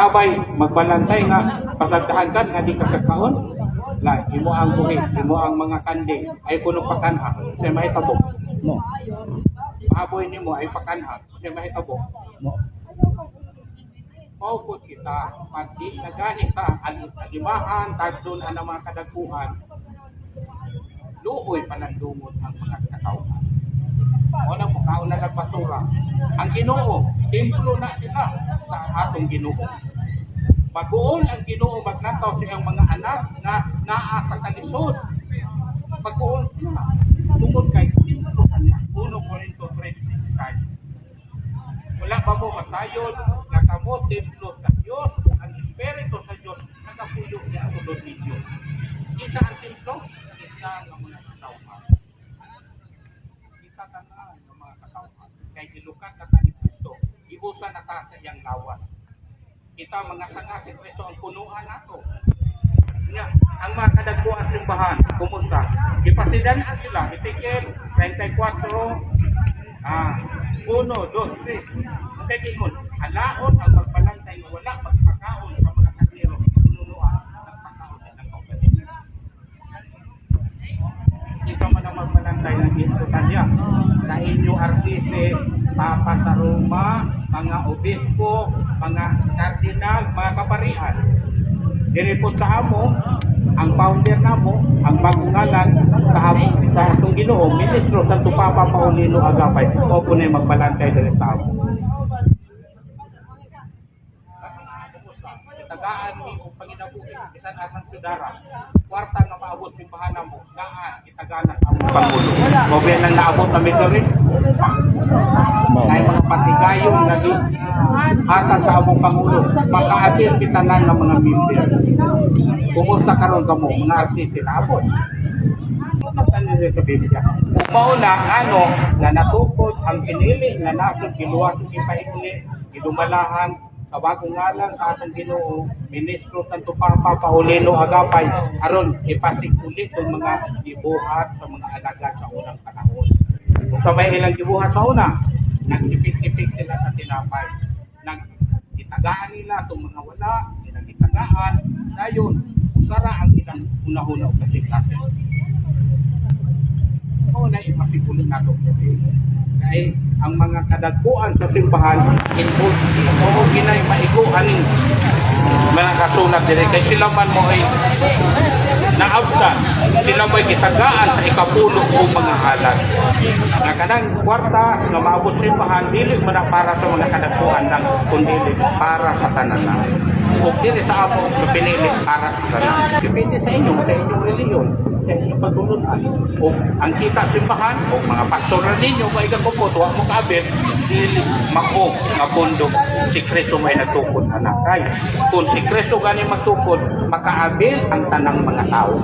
Sabay magbalantay nga pasagdahan nga di ka kakaon. La imo ang buhi, imo ang mga kandi ay puno pakanha, say mahitabo. Mo. Pahaboy nimo ay pakanha, say mahitabo. Mo. Paupod kita, pag di nagani ka, alimahan, tagdon ang mga kadagkuhan, luoy panandumot ang mga katawhan. Wala mo kaon na nagpasura. Ang Ginoo, templo na sila sa atong Ginoo. Pag-uol ang Ginoo magnataw sa iyang mga anak na naa sa kalisod. Pag-uol sila. Tungkol kay templo kanya. 1 Corinto 3:16. Wala pa mo matayod na kamo templo sa Diyos. Ang Espiritu sa Diyos nakapuyo niya ang tulod ninyo. Isa ang templo, isa ang mga katawhan. Isa tanan ang mga katawhan. Kay gilukat na ni Kristo, iusa na ta sa iyang lawas. Kita mga sanga si Kristo ang punuan nato. Nya, ang mga kadagkuan simbahan, kumusta? Ipasidanan sila, Ezekiel 34, 1, 2, 3. Kaya gingon, halaon ang magbalantay na wala magpakaon sa mga kaniro, pinunuan ng pakaon ng kapatid. Ito man ang magbalantay ng Israel sa inyo artiste, Papa sa Roma, mga obispo, mga kardinal, mga kaparian. Direpot sa amo, ang founder namo, ang bagungalan sa amo sa atong Ginoo, Ministro Santo Papa Paulino Agapay, o punay magbalantay diri sa amo. Tagaan ni o panginabuhi, bisan asang sudara, kwarta nga maabot simbahan mo, gaan itaganan ang Pangulo. O biyan nang naabot na rin, ay mga patigayong naging hatag sa among Pangulo, makaatil kitanan ng mga member. Kumusta karon kamo mga artiste naabot? Sa Biblia. Mauna, na natukod ang pinili na nasod giluwas ng ipahinuli, gidumalahan, sa bagong ngalan sa atong Ginoo, Ministro Santo Papa Paulino Agapay, aron ipasig ulit ang mga gibuhat sa mga alagad sa unang panahon. Kung sa may ilang gibuhat sa una, nagtipik-tipik sila sa tinapay. Nagitagaan nila itong mga wala, nagitagaan, dayon, usara ang ilang una-una o kasi-kasi. O na ipasigulit nato. Kaya ang mga kadagkuan sa simbahan, o ginay maiguan ng mga kasunat diri kay sila man mo ay naabdan, sila mo'y kitagaan sa ikapulo o mga halad. Nga kanang kwarta nga maabot simbahan, dili man para sa mga kadagkuan lang, kundi para sa tanan. Kung dili sa amo, pinili para sa tanan. Depende sa inyong reliyon. Pagtulunan o ang kita simbahan o mga pastoral ninyo maigang kupot wa mo kaabot dili mako nga pundok si Kristo may nagtukod anak kay kung si Kristo gani magtukod makaabil ang tanang mga tao.